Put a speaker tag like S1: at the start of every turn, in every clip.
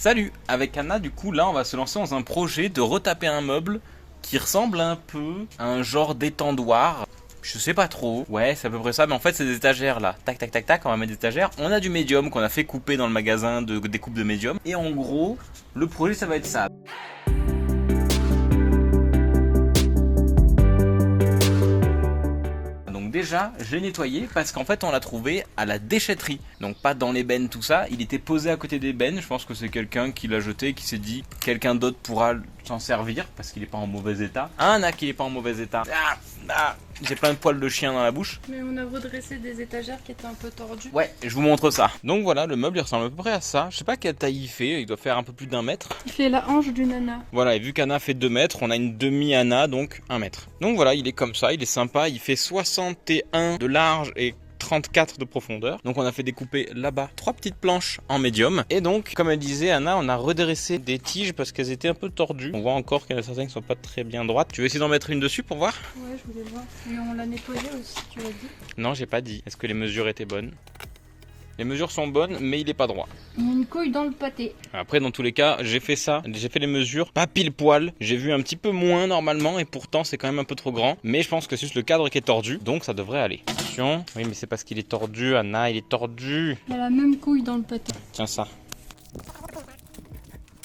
S1: Salut! Avec Anna, du coup, là, on va se lancer dans un projet de retaper un meuble qui ressemble un peu à un genre d'étendoir. Je sais pas trop. Ouais, c'est à peu près ça, mais en fait, c'est des étagères là. Tac, tac, tac, tac, on va mettre des étagères. On a du médium qu'on a fait couper dans le magasin de découpe de médium. Et en gros, le projet, ça va être ça. Déjà, je l'ai nettoyé parce qu'en fait on l'a trouvé à la déchetterie. Donc pas dans les bennes, tout ça. Il était posé à côté des bennes. Je pense que c'est quelqu'un qui l'a jeté et qui s'est dit quelqu'un d'autre pourra s'en servir parce qu'il est pas en mauvais état. Anna qui est pas en mauvais état. J'ai plein de poils de chien dans la bouche.
S2: Mais on a redressé des étagères qui étaient un peu tordues.
S1: Ouais, je vous montre ça. Donc voilà, le meuble il ressemble à peu près à ça. Je sais pas quelle taille il fait, il doit faire un peu plus d'1 mètre.
S2: Il fait la hanche d'une Anna.
S1: Voilà, et vu qu'Anna fait 2 mètres, on a une demi-Anna, donc 1 mètre. Donc voilà, il est comme ça, il est sympa, il fait 61 de large et 34 de profondeur. Donc on a fait découper là-bas 3 petites planches en médium. Et donc, comme elle disait Anna, on a redressé des tiges parce qu'elles étaient un peu tordues. On voit encore qu'il y en a certaines qui sont pas très bien droites. Tu veux essayer d'en mettre une dessus pour voir?
S2: Ouais, je voulais voir. Mais on l'a nettoyé aussi, tu l'as dit?
S1: Non, j'ai pas dit. Est-ce que les mesures étaient bonnes? Les mesures sont bonnes, mais il est pas droit.
S2: Il y a une couille dans le pâté.
S1: Après, dans tous les cas, j'ai fait ça. J'ai fait les mesures, pas pile poil. J'ai vu un petit peu moins normalement, et pourtant c'est quand même un peu trop grand. Mais je pense que c'est juste le cadre qui est tordu, donc ça devrait aller. Attention. Oui, mais c'est parce qu'il est tordu, Anna, il est tordu.
S2: Il y a la même couille dans le pâté.
S1: Tiens ça.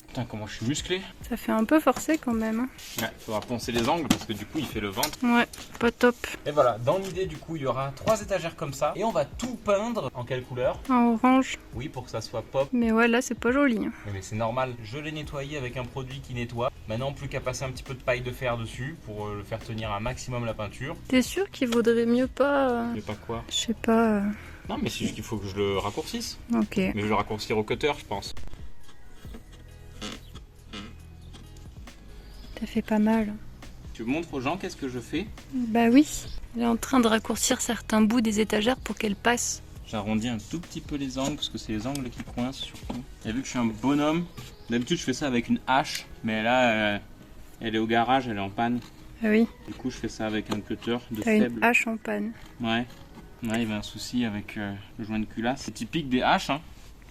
S1: Putain, comment je suis musclé.
S2: Ça fait un peu forcé quand même. Hein.
S1: Ouais, faudra poncer les angles parce que du coup il fait le ventre.
S2: Ouais, pas top.
S1: Et voilà, dans l'idée du coup il y aura 3 étagères comme ça. Et on va tout peindre. En quelle couleur?
S2: En orange.
S1: Oui, pour que ça soit pop.
S2: Mais ouais, là c'est pas joli. Hein.
S1: Mais c'est normal, je l'ai nettoyé avec un produit qui nettoie. Maintenant plus qu'à passer un petit peu de paille de fer dessus pour le faire tenir un maximum la peinture.
S2: T'es sûr qu'il vaudrait mieux pas...
S1: Mais pas quoi?
S2: Je sais pas...
S1: Non mais c'est juste qu'il faut que je le raccourcisse.
S2: Ok.
S1: Mais je vais le raccourcir au cutter je pense.
S2: T'as fait pas mal.
S1: Tu montres aux gens qu'est-ce que je fais?
S2: Bah oui. Il est en train de raccourcir certains bouts des étagères pour qu'elles passent.
S1: J'arrondis un tout petit peu les angles parce que c'est les angles qui coincent surtout. Et vu que je suis un bonhomme, d'habitude je fais ça avec une hache, mais là elle est au garage, elle est en panne.
S2: Ah oui.
S1: Du coup je fais ça avec un cutter de
S2: T'as une
S1: faible.
S2: hache en panne.
S1: Ouais. Ouais, il y avait un souci avec le joint de culasse. C'est typique des haches hein.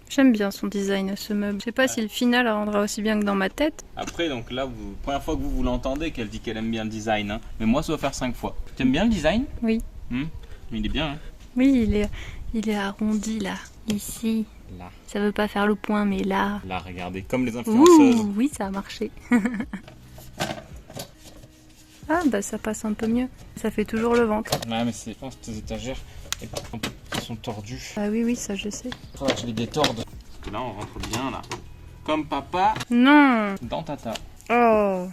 S2: J'aime bien son design, ce meuble. Je sais pas si le final rendra aussi bien que dans ma tête.
S1: Après, donc là, première fois que vous l'entendez, qu'elle dit qu'elle aime bien le design. Hein. Mais moi, ça doit faire 5 fois. Tu aimes bien le design?
S2: Oui.
S1: Il est bien. Hein.
S2: Oui, il est arrondi là. Ici.
S1: Là.
S2: Ça veut pas faire le point, mais là.
S1: Là, regardez, comme les influenceuses.
S2: Ouh, oui, ça a marché. Ah, bah ça passe un peu mieux. Ça fait toujours le ventre.
S1: Ouais, mais je pense que tes étagères elles sont tordues.
S2: Ah oui, oui, ça je sais.
S1: Faudra que je les détorde. Parce que là, on rentre bien, là. Comme papa
S2: Non.
S1: dans tata.
S2: Oh.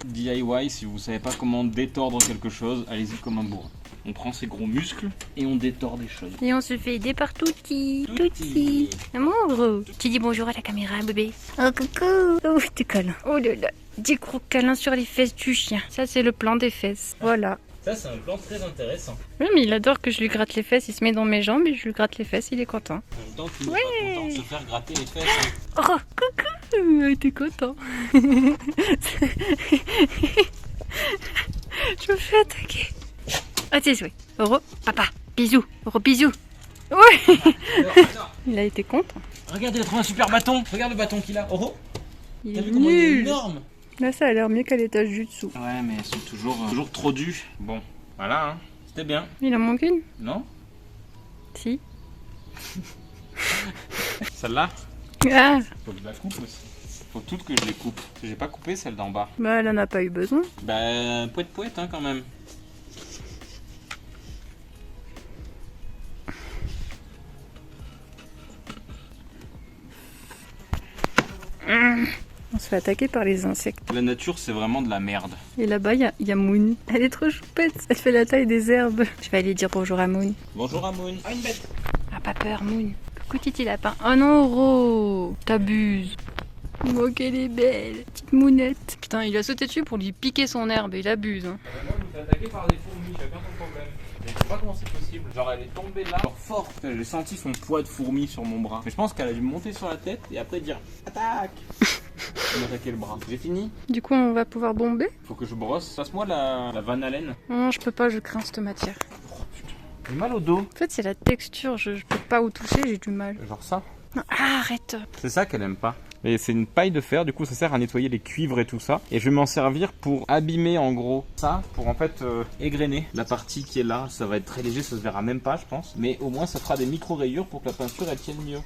S1: DIY, si vous savez pas comment détordre quelque chose, allez-y comme un bourrin. On prend ses gros muscles et on détord des choses.
S2: Et on se fait aider par Touti.
S1: Touti.
S2: Amour. Tu dis bonjour à la caméra, bébé. Oh, coucou. Oh, t'es câlin. Oh là là. Des gros câlins sur les fesses du chien. Ça, c'est le plan des fesses. Voilà.
S1: Ça, c'est un plan très intéressant.
S2: Oui, mais il adore que je lui gratte les fesses. Il se met dans mes jambes et je lui gratte les fesses. Il est content.
S1: En même temps, tu n'es pas content de se faire gratter les fesses. Hein.
S2: Oh, coucou. T'es content. Je me fais attaquer. Ah, tes souhaits. Oro, papa. Bisous. Oro, bisous. Ouais.
S1: Alors,
S2: Il a été content.
S1: regarde, il a trouvé un super bâton. Regarde le bâton qu'il a. Oh,
S2: Il
S1: t'as
S2: est
S1: vu comment il est
S2: nul.
S1: énorme?
S2: Là, ça a l'air mieux qu'à l'étage du dessous.
S1: Ouais, mais elles sont toujours trop dues. Bon, voilà, hein. C'était bien.
S2: Il en manque une?
S1: Non?
S2: Si.
S1: Celle-là?
S2: Ah.
S1: Faut que je la coupe aussi. Faut toutes que je les coupe. J'ai pas coupé celle d'en bas.
S2: Bah, elle en a pas eu besoin.
S1: Bah, poète hein, quand même.
S2: On se fait attaquer par les insectes.
S1: La nature, c'est vraiment de la merde.
S2: Et là-bas, il y a Moon. Elle est trop choupette. Elle fait la taille des herbes. Je vais aller dire bonjour à Moon.
S1: Bonjour Amoun. Ah, une bête.
S2: Ah, pas peur, Moon. Coucou, Titi Lapin. Oh non, Ro. T'abuses. Oh, qu'elle est belle. Petite Mounette. Putain, il a sauté dessus pour lui piquer son herbe. Il abuse. Hein.
S1: Moi, je me fais attaquer par des fourmis, chacun son problème. Je sais pas comment c'est possible. Genre, elle est tombée là, genre fort. J'ai senti son poids de fourmi sur mon bras. Mais je pense qu'elle a dû monter sur la tête et après dire attaque. Elle m'a attaqué le bras. J'ai fini.
S2: Du coup, on va pouvoir bomber.
S1: Faut que je brosse. Passe-moi la Van Allen.
S2: Non, je peux pas, je crains cette matière.
S1: Oh putain. J'ai mal au dos.
S2: En fait, c'est la texture. Je peux pas où toucher, j'ai du mal.
S1: Genre ça.
S2: Non, ah, arrête.
S1: C'est ça qu'elle aime pas. Et c'est une paille de fer, du coup ça sert à nettoyer les cuivres et tout ça. Et je vais m'en servir pour abîmer en gros ça, pour en fait égrener la partie qui est là. Ça va être très léger, ça se verra même pas je pense. Mais au moins ça fera des micro rayures pour que la peinture elle tienne mieux.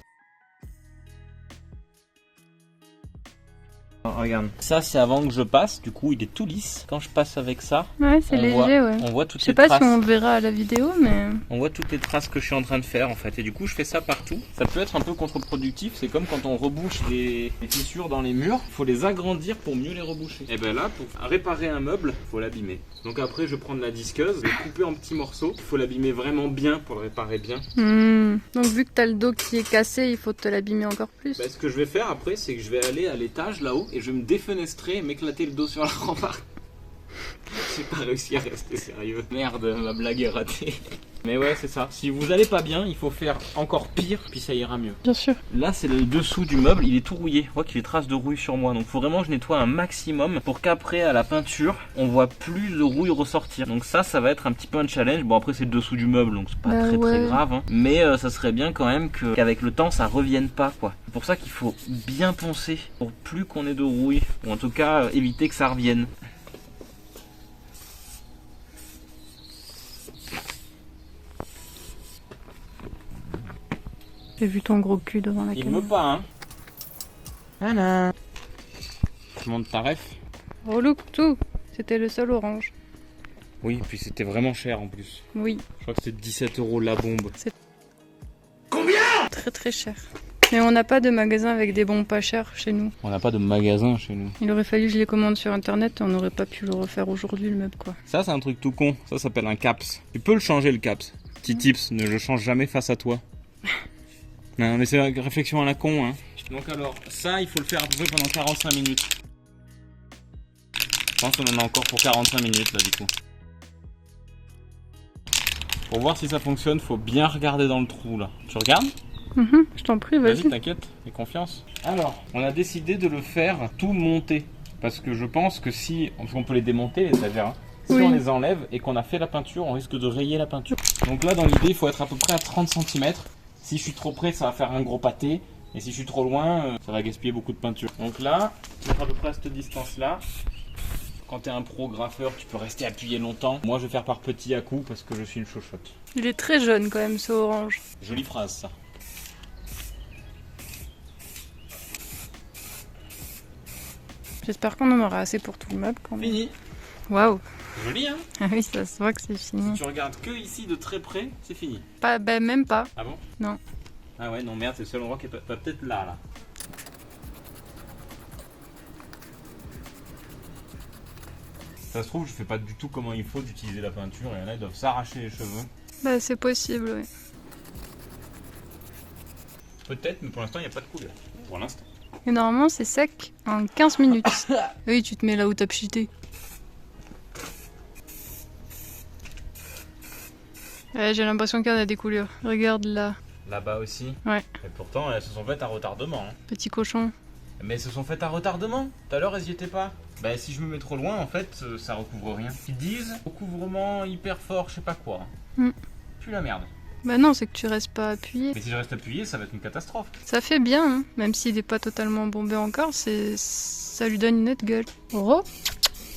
S1: Oh, regarde, ça c'est avant que je passe, du coup il est tout lisse. Quand je passe avec ça,
S2: ouais, c'est léger, ouais.
S1: On voit toutes
S2: je sais
S1: les
S2: pas
S1: traces.
S2: si on verra à la vidéo, mais
S1: On voit toutes les traces que je suis en train de faire en fait. Et du coup je fais ça partout. Ça peut être un peu contre-productif, c'est comme quand on rebouche les fissures dans les murs. Il faut les agrandir pour mieux les reboucher. Et ben là, pour réparer un meuble, il faut l'abîmer. Donc après je vais prendre la disqueuse, le couper en petits morceaux. Il faut l'abîmer vraiment bien pour le réparer bien.
S2: Donc vu que t'as le dos qui est cassé, il faut te l'abîmer encore plus.
S1: Ce que je vais faire après, c'est que je vais aller à l'étage là-haut et je vais me défenestrer et m'éclater le dos sur la rambarde. J'ai pas réussi à rester sérieux. Merde, ma blague est ratée. Mais ouais, c'est ça. Si vous allez pas bien, il faut faire encore pire, puis ça ira mieux.
S2: Bien sûr.
S1: Là, c'est le dessous du meuble, il est tout rouillé. On voit qu'il y a des traces de rouille sur moi. Donc, il faut vraiment que je nettoie un maximum pour qu'après, à la peinture, on voit plus de rouille ressortir. Donc ça va être un petit peu un challenge. Bon, après, c'est le dessous du meuble, donc c'est pas très grave. Hein. Mais ça serait bien quand même qu'avec le temps, ça revienne pas, quoi. C'est pour ça qu'il faut bien poncer pour plus qu'on ait de rouille. Ou en tout cas, éviter que ça revienne.
S2: J'ai vu ton gros cul devant la caméra.
S1: Il me pas, hein. Voilà. Je monte ta ref.
S2: Relou tout. C'était le seul orange.
S1: Oui, puis c'était vraiment cher en plus.
S2: Oui.
S1: Je crois que c'était 17 € la bombe.
S2: C'est très très cher. Mais on n'a pas de magasin avec des bombes pas chers chez nous.
S1: On n'a pas de magasin chez nous.
S2: Il aurait fallu que je les commande sur internet, on n'aurait pas pu le refaire aujourd'hui le meuble quoi.
S1: Ça c'est un truc tout con, ça s'appelle un caps. Tu peux le changer le caps. Petit tips, ne le change jamais face à toi. Non mais c'est une réflexion à la con hein. Donc alors, ça il faut le faire à peu près pendant 45 minutes. Je pense qu'on en a encore pour 45 minutes là du coup. Pour voir si ça fonctionne, faut bien regarder dans le trou là. Tu regardes ?
S2: Je t'en prie, vas-y.
S1: Vas-y, t'inquiète, fais confiance. Alors, on a décidé de le faire tout monter. Parce que je pense que si... Parce qu'on peut les démonter, les étagères. Hein. Si on les enlève et qu'on a fait la peinture, on risque de rayer la peinture. Donc là, dans l'idée, il faut être à peu près à 30 cm. Si je suis trop près, ça va faire un gros pâté. Et si je suis trop loin, ça va gaspiller beaucoup de peinture. Donc là, être à peu près à cette distance-là. Quand t'es un pro graffeur, tu peux rester appuyé longtemps. Moi, je vais faire par petits à coups parce que je suis une chochotte.
S2: Il est très jeune quand même, ce orange.
S1: Jolie phrase, ça.
S2: J'espère qu'on en aura assez pour tout le meuble quand même.
S1: Fini.
S2: Waouh.
S1: Joli, hein?
S2: Ah oui, ça se voit que c'est fini.
S1: Si tu regardes que ici de très près, c'est fini.
S2: Pas, même pas.
S1: Ah bon?
S2: Non.
S1: Ah ouais, non merde, c'est le seul endroit qui est peut-être là. Ça se trouve, je fais pas du tout comment il faut d'utiliser la peinture et là ils doivent s'arracher les cheveux.
S2: Bah c'est possible, oui.
S1: Peut-être, mais pour l'instant il n'y a pas de couleur. Pour l'instant.
S2: Et normalement c'est sec en 15 minutes. Oui, tu te mets là où t'as pchité. Ouais, j'ai l'impression qu'il y en a des couleurs. Regarde là.
S1: Là-bas aussi.
S2: Ouais.
S1: Et pourtant elles se sont faites à retardement. Hein.
S2: Petit cochon.
S1: Mais elles se sont faites à retardement. Tout à l'heure elles y étaient pas. Bah si je me mets trop loin en fait ça recouvre rien. Ils disent recouvrement hyper fort, je sais pas quoi. Puis la merde.
S2: Bah non, c'est que tu restes pas appuyé.
S1: Mais si je reste appuyé, ça va être une catastrophe.
S2: Ça fait bien, hein. Même s'il n'est pas totalement bombé encore, ça lui donne une autre gueule. Oro,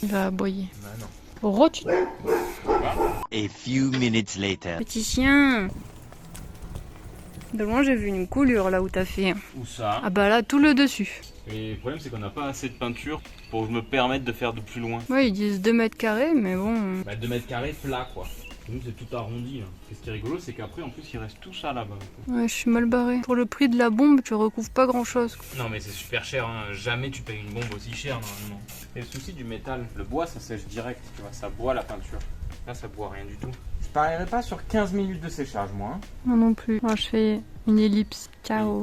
S2: il va aboyer.
S1: Bah non.
S2: Oro, tu...
S3: A few minutes later.
S2: Petit chien. De loin, j'ai vu une coulure là où t'as fait.
S1: Où ça?
S2: Ah bah là, tout le dessus.
S1: Et le problème c'est qu'on n'a pas assez de peinture pour me permettre de faire de plus loin.
S2: Ouais, ils disent 2 mètres carrés, mais bon...
S1: Bah 2 mètres carrés plat quoi. Nous c'est tout arrondi là. Et ce qui est rigolo c'est qu'après en plus il reste tout ça là-bas.
S2: Ouais, je suis mal barré. Pour le prix de la bombe, tu recouvres pas grand chose.
S1: Non mais c'est super cher, hein. Jamais tu payes une bombe aussi chère normalement. Et le souci du métal, le bois ça sèche direct, tu vois, ça boit la peinture. Là ça boit rien du tout. Je parierais pas sur 15 minutes de séchage moi. Hein.
S2: Moi non plus. Moi je fais une ellipse. Ciao.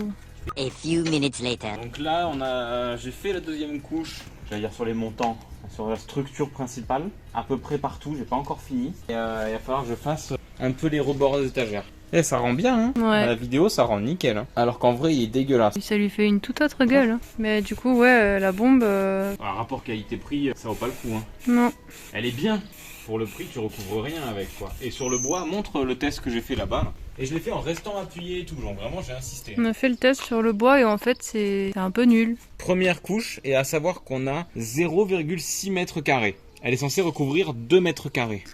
S3: A few minutes later.
S1: Donc là j'ai fait la deuxième couche, j'allais dire sur les montants, sur la structure principale, à peu près partout, j'ai pas encore fini. Et il va falloir que je fasse un peu les rebords des étagères. Et ça rend bien hein.
S2: Ouais.
S1: À la vidéo ça rend nickel hein. Alors qu'en vrai il est dégueulasse.
S2: Ça lui fait une toute autre gueule. Hein. Mais du coup, ouais, la bombe...
S1: Un rapport qualité-prix, ça vaut pas le coup hein.
S2: Non.
S1: Elle est bien. Pour le prix tu recouvres rien avec quoi. Et sur le bois, montre le test que j'ai fait là-bas. Et je l'ai fait en restant appuyé et tout, genre vraiment j'ai insisté.
S2: On a fait le test sur le bois et en fait c'est un peu nul.
S1: Première couche, et à savoir qu'on a 0,6 mètres carrés. Elle est censée recouvrir 2 mètres carrés.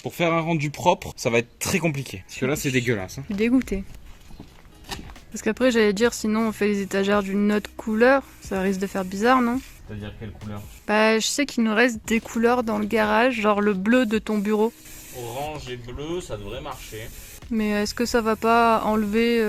S1: Pour faire un rendu propre, ça va être très compliqué. Parce que là c'est dégueulasse. Hein.
S2: Je suis dégoûtée. Parce qu'après j'allais dire sinon on fait les étagères d'une autre couleur, ça risque de faire bizarre non?
S1: C'est-à-dire quelle couleur?
S2: Bah je sais qu'il nous reste des couleurs dans le garage, genre le bleu de ton bureau.
S1: Orange et bleu, ça devrait marcher.
S2: Mais est-ce que ça va pas enlever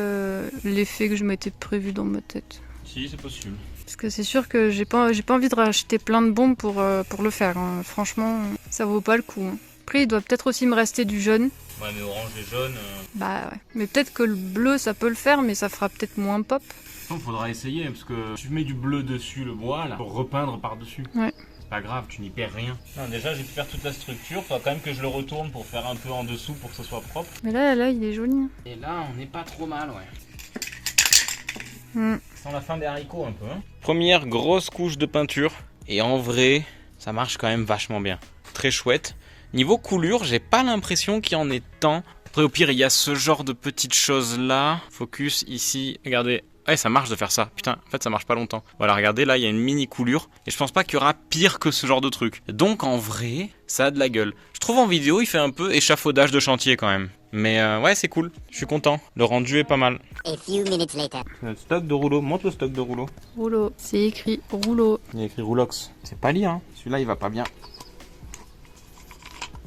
S2: l'effet que je m'étais prévu dans ma tête?
S1: Si, c'est possible.
S2: Parce que c'est sûr que j'ai pas envie de racheter plein de bombes pour le faire. Hein. Franchement, ça vaut pas le coup. Hein. Après, il doit peut-être aussi me rester du jaune.
S1: Ouais, mais orange et jaune...
S2: Bah ouais. Mais peut-être que le bleu, ça peut le faire, mais ça fera peut-être moins pop.
S1: Il faudra essayer, parce que tu mets du bleu dessus, le bois, là, pour repeindre par-dessus.
S2: Ouais.
S1: C'est pas grave, tu n'y perds rien. Non, déjà, j'ai pu faire toute la structure. Faut quand même que je le retourne pour faire un peu en dessous pour que ce soit propre.
S2: Mais là, il est joli. Hein.
S1: Et là, on n'est pas trop mal, ouais.
S2: Mm.
S1: Sans la fin des haricots, un peu. Hein. Première grosse couche de peinture. Et en vrai, ça marche quand même vachement bien. Très chouette. Niveau coulure, j'ai pas l'impression qu'il y en ait tant. Après, au pire, il y a ce genre de petites choses-là. Focus ici. Regardez. Ouais, ça marche de faire ça. Putain, en fait, ça marche pas longtemps. Voilà, regardez, là, il y a une mini coulure. Et je pense pas qu'il y aura pire que ce genre de truc. Donc, en vrai, ça a de la gueule. Je trouve en vidéo, il fait un peu échafaudage de chantier quand même. Mais ouais, c'est cool. Je suis content. Le rendu est pas mal.
S3: A few minutes later.
S1: Notre stock de rouleau. Montre le stock de rouleau.
S2: Rouleau. C'est écrit rouleau.
S1: Il y a écrit Roulox. C'est pas lié, hein. Celui-là, il va pas bien.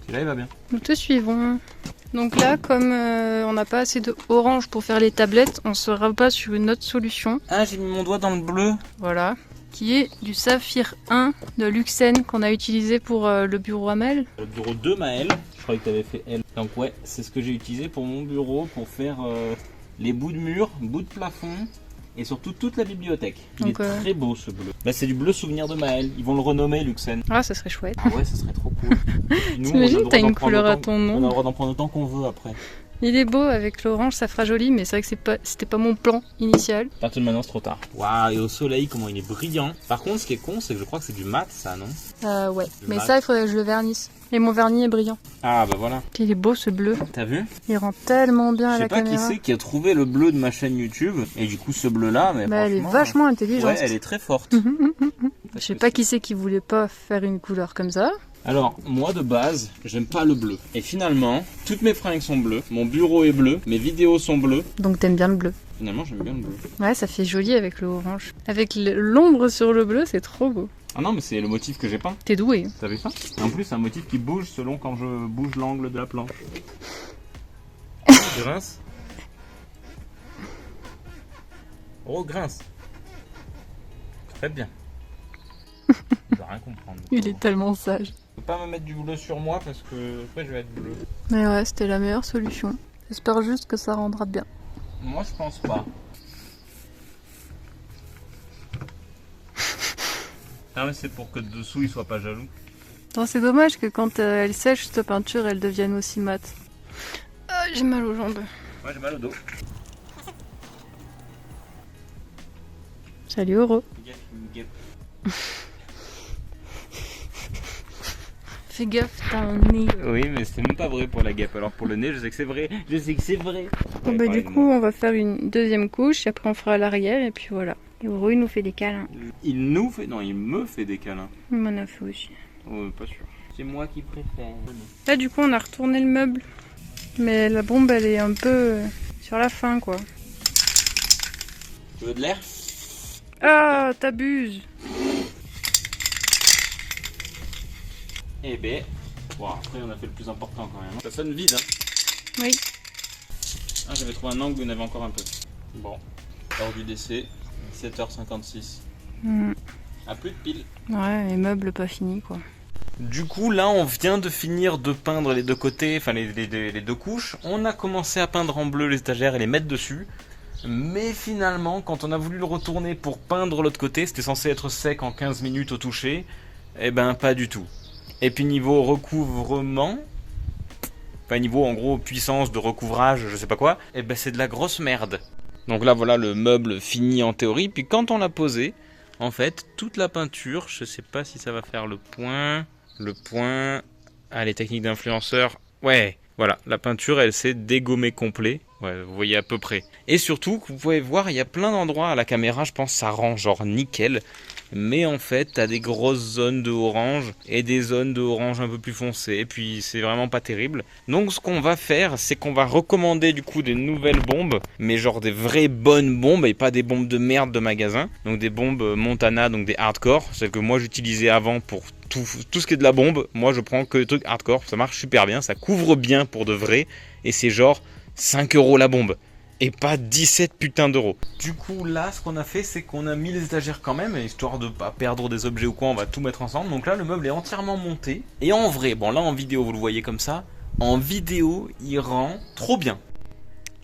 S1: Celui-là, il va bien.
S2: Nous te suivons. Donc là, comme on n'a pas assez de orange pour faire les tablettes, on se rabat sur une autre solution.
S1: Ah, j'ai mis mon doigt dans le bleu.
S2: Voilà. Qui est du Saphir 1 de Luxen qu'on a utilisé pour le bureau Amel.
S1: Le bureau de Maël. Je croyais que tu avais fait L. Donc ouais, c'est ce que j'ai utilisé pour mon bureau, pour faire les bouts de mur, bouts de plafond et surtout toute la bibliothèque. Il
S2: Donc,
S1: est très beau ce bleu. Bah, c'est du bleu souvenir de Maël. Ils vont le renommer Luxen.
S2: Ah, ça serait chouette.
S1: Ah ouais, ça serait trop cool. Nous,
S2: T'imagines,
S1: on a le droit
S2: t'as une
S1: d'en prendre
S2: couleur à
S1: autant-
S2: ton
S1: On a
S2: nom.
S1: le droit d'en prendre autant qu'on veut après.
S2: Il est beau avec l'orange, ça fera joli, mais c'est vrai que c'était pas mon plan initial.
S1: À partir de maintenant, c'est trop tard. Waouh, et au soleil, comment il est brillant. Par contre, ce qui est con, c'est que je crois que c'est du mat, ça, non?
S2: Ouais.
S1: Le
S2: Mais
S1: mat.
S2: ça, il faudrait que je le vernisse. Et mon vernis est brillant.
S1: Ah, bah voilà.
S2: Puis il est beau ce bleu.
S1: T'as vu?
S2: Il rend tellement bien à
S1: Je
S2: la
S1: sais pas qui
S2: caméra.
S1: c'est qui a trouvé le bleu de ma chaîne YouTube. Et du coup, ce bleu-là, mais
S2: Bah, elle est
S1: franchement,
S2: vachement intelligente.
S1: Ouais, elle est très forte.
S2: Je sais pas qui c'est qui voulait pas faire une couleur comme ça.
S1: Alors, moi de base, j'aime pas le bleu. Et finalement, toutes mes fringues sont bleues, mon bureau est bleu, mes vidéos sont bleues.
S2: Donc t'aimes bien le bleu.
S1: Finalement, j'aime bien le bleu.
S2: Ouais, ça fait joli avec le orange. Avec l'ombre sur le bleu, c'est trop beau.
S1: Ah non, mais c'est le motif que j'ai peint.
S2: T'es doué.
S1: T'as vu ça? Et en plus, c'est un motif qui bouge selon quand je bouge l'angle de la planche. Grince. Oh, grince. Très bien. Il va rien comprendre.
S2: Il est tellement sage.
S1: Faut pas me mettre du bleu sur moi parce que après je vais être bleu.
S2: Mais ouais, c'était la meilleure solution. J'espère juste que ça rendra bien.
S1: Moi je pense pas. Ah mais c'est pour que dessous il soit pas jaloux.
S2: Non, c'est dommage que quand elle sèche, cette peinture, elle devienne aussi mate. Ah, j'ai mal aux jambes.
S1: Moi j'ai mal au dos.
S2: Salut Oro. Fais gaffe, t'as un nez.
S1: Oui mais c'est même pas vrai pour la guêpe. Alors pour le nez je sais que c'est vrai. Je sais que c'est vrai.
S2: Bon, bah, du coup, on va faire une deuxième couche, et après on fera l'arrière, et puis voilà. Et Oro, il nous fait des câlins.
S1: Il nous fait... Non il me fait des câlins.
S2: Il m'en a fait aussi.
S1: Oh, pas sûr. C'est moi qui préfère.
S2: Là, du coup, on a retourné le meuble. Mais la bombe, elle est un peu sur la fin, quoi.
S1: Tu veux de l'air?
S2: Ah, t'abuses.
S1: Eh ben... Bon après on a fait le plus important quand même. Ça sonne vide hein.
S2: Oui.
S1: Ah j'avais trouvé un angle où il y en avait encore un peu. Bon. Heure du décès. 7h56. Ah plus de pile.
S2: Ouais, les meubles pas finis, quoi.
S1: Du coup, là, on vient de finir de peindre les deux côtés, enfin les deux couches. On a commencé à peindre en bleu les étagères et les mettre dessus. Mais finalement, quand on a voulu le retourner pour peindre l'autre côté, c'était censé être sec en 15 minutes au toucher. Eh ben, pas du tout. Et puis niveau recouvrement, enfin niveau en gros puissance de recouvrage, je sais pas quoi, eh ben c'est de la grosse merde. Donc là, voilà le meuble fini en théorie. Puis quand on l'a posé, en fait, toute la peinture, je sais pas si ça va faire le point... Ah, les techniques d'influenceur. Ouais, Voilà, la peinture, elle s'est dégommée complet. Ouais, vous voyez à peu près. Et surtout, vous pouvez voir, il y a plein d'endroits à la caméra, je pense, ça rend genre nickel. Mais en fait, t'as des grosses zones de orange et des zones de orange un peu plus foncées. Et puis, c'est vraiment pas terrible. Donc, ce qu'on va faire, c'est qu'on va recommander du coup des nouvelles bombes. Mais genre des vraies bonnes bombes et pas des bombes de merde de magasin. Donc, des bombes Montana, donc des hardcore. Celles que moi j'utilisais avant pour tout ce qui est de la bombe. Moi, je prends que des trucs hardcore. Ça marche super bien. Ça couvre bien pour de vrai. Et c'est genre 5 € la bombe. Et pas 17 putains d'euros. Du coup là ce qu'on a fait c'est qu'on a mis les étagères quand même, histoire de pas perdre des objets ou quoi, on va tout mettre ensemble. Donc là le meuble est entièrement monté. Et en vrai, bon là en vidéo vous le voyez comme ça, en vidéo il rend trop bien.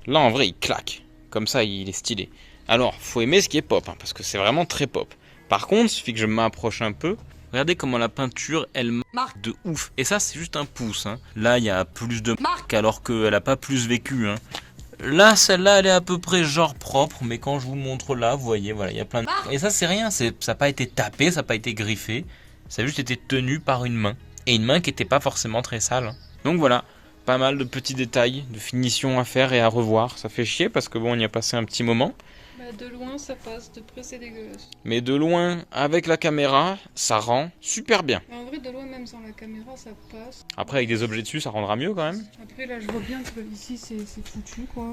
S1: Là en vrai il claque, comme ça il est stylé. Alors faut aimer ce qui est pop, hein, parce que c'est vraiment très pop. Par contre, il suffit que je m'approche un peu. Regardez comment la peinture, elle marque de ouf. Et ça, c'est juste un pouce. Hein. Là, il y a plus de marques alors qu'elle a pas plus vécu. Hein. Là, celle-là, elle est à peu près genre propre. Mais quand je vous montre là, vous voyez, voilà, il y a plein de... Et ça, c'est rien. Ça n'a pas été tapé, ça n'a pas été griffé. Ça a juste été tenu par une main. Et une main qui n'était pas forcément très sale. Hein. Donc voilà, pas mal de petits détails, de finition à faire et à revoir. Ça fait chier parce que bon, on y a passé un petit moment.
S2: De loin ça passe, de près c'est dégueulasse.
S1: Mais de loin, avec la caméra, ça rend super bien.
S2: En vrai, de loin, même sans la caméra, ça passe.
S1: Après, avec des objets dessus, ça rendra mieux quand même.
S2: Après, là, je vois bien que ici c'est foutu quoi.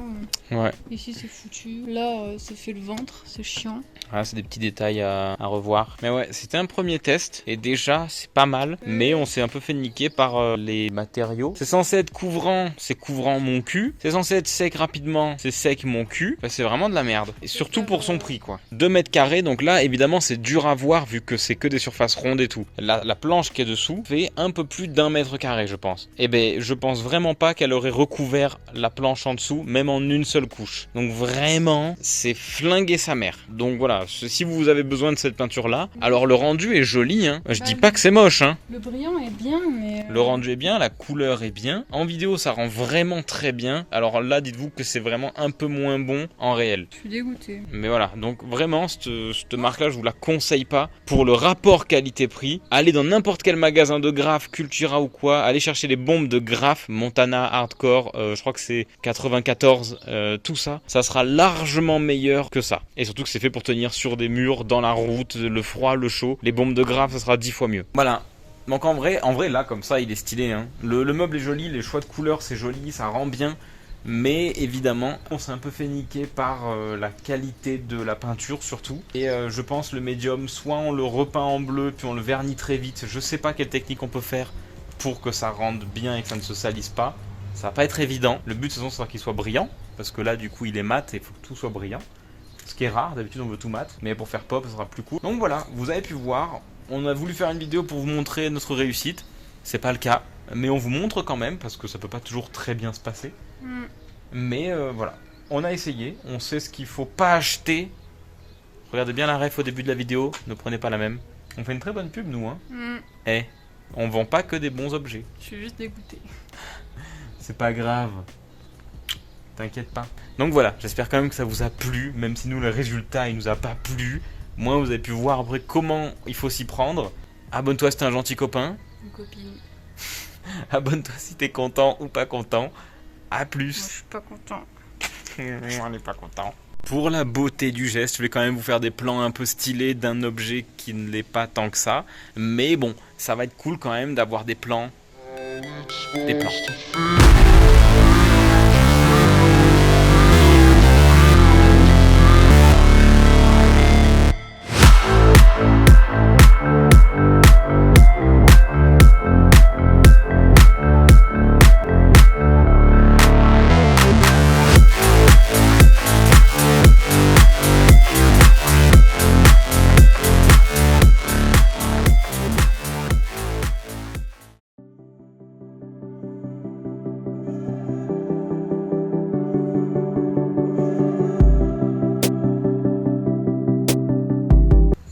S1: Ouais.
S2: Ici c'est foutu. Là, c'est fait le ventre, c'est chiant.
S1: Ah, c'est des petits détails à revoir. Mais ouais, c'était un premier test. Et déjà, c'est pas mal. Mais on s'est un peu fait niquer par les matériaux. C'est censé être couvrant, c'est couvrant mon cul. C'est censé être sec rapidement, c'est sec mon cul. Enfin, c'est vraiment de la merde. Et surtout pour son prix, quoi. 2 mètres carrés, donc là, évidemment, c'est dur à voir vu que c'est que des surfaces rondes et tout. La planche qui est dessous fait un peu plus d'1 mètre carré, je pense. Et ben, je pense vraiment pas qu'elle aurait recouvert la planche en dessous, même en une seule couche. Donc vraiment, c'est flinguer sa mère. Donc voilà, si vous avez besoin de cette peinture-là, alors le rendu est joli, hein. Je dis pas que c'est moche, hein.
S2: Le brillant est bien, mais...
S1: Le rendu est bien, la couleur est bien. En vidéo, ça rend vraiment très bien. Alors là, dites-vous que c'est vraiment un peu moins bon en réel.
S2: Je suis dégoûtée.
S1: Mais voilà, donc vraiment, cette marque-là, je vous la conseille pas. Pour le rapport qualité-prix, allez dans n'importe quel magasin de graphes, Cultura ou quoi, allez chercher les bombes de graphes, Montana, Hardcore, je crois que c'est 94, tout ça. Ça sera largement meilleur que ça. Et surtout que c'est fait pour tenir sur des murs, dans la route, le froid, le chaud. Les bombes de graphes, ça sera 10 fois mieux. Voilà. Donc en vrai là, comme ça, il est stylé. Hein. Le meuble est joli, les choix de couleurs, c'est joli, ça rend bien. Mais évidemment, on s'est un peu fait niquer par la qualité de la peinture surtout. Et je pense le médium, soit on le repeint en bleu, puis on le vernit très vite. Je sais pas quelle technique on peut faire pour que ça rende bien et que ça ne se salisse pas. Ça va pas être évident. Le but, de toute façon, c'est qu'il soit brillant. Parce que là, du coup, il est mat et il faut que tout soit brillant. Ce qui est rare, d'habitude on veut tout mat. Mais pour faire pop, ça sera plus cool. Donc voilà, vous avez pu voir. On a voulu faire une vidéo pour vous montrer notre réussite. C'est pas le cas. Mais on vous montre quand même, parce que ça peut pas toujours très bien se passer. Mais voilà, on a essayé, on sait ce qu'il faut pas acheter. Regardez bien la ref au début de la vidéo, ne prenez pas la même. On fait une très bonne pub nous, hein. Eh, on vend pas que des bons objets.
S2: Je suis juste dégoûtée.
S1: C'est pas grave. T'inquiète pas. Donc voilà, j'espère quand même que ça vous a plu, même si nous le résultat il nous a pas plu. Moi vous avez pu voir après comment il faut s'y prendre. Abonne-toi si t'es un gentil copain.
S2: Une copine.
S1: Abonne-toi si t'es content ou pas content. A plus.
S2: Moi je suis pas content.
S1: On n'est pas content. Pour la beauté du geste, je vais quand même vous faire des plans un peu stylés d'un objet qui ne l'est pas tant que ça. Mais bon, ça va être cool quand même d'avoir des plans. Des plans.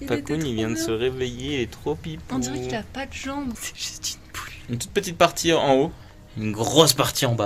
S1: Pacoun, il vient de se réveiller, il est trop pipou.
S2: On dirait qu'il a pas de jambes.
S1: C'est juste une poule. Une toute petite partie en haut, une grosse partie en bas.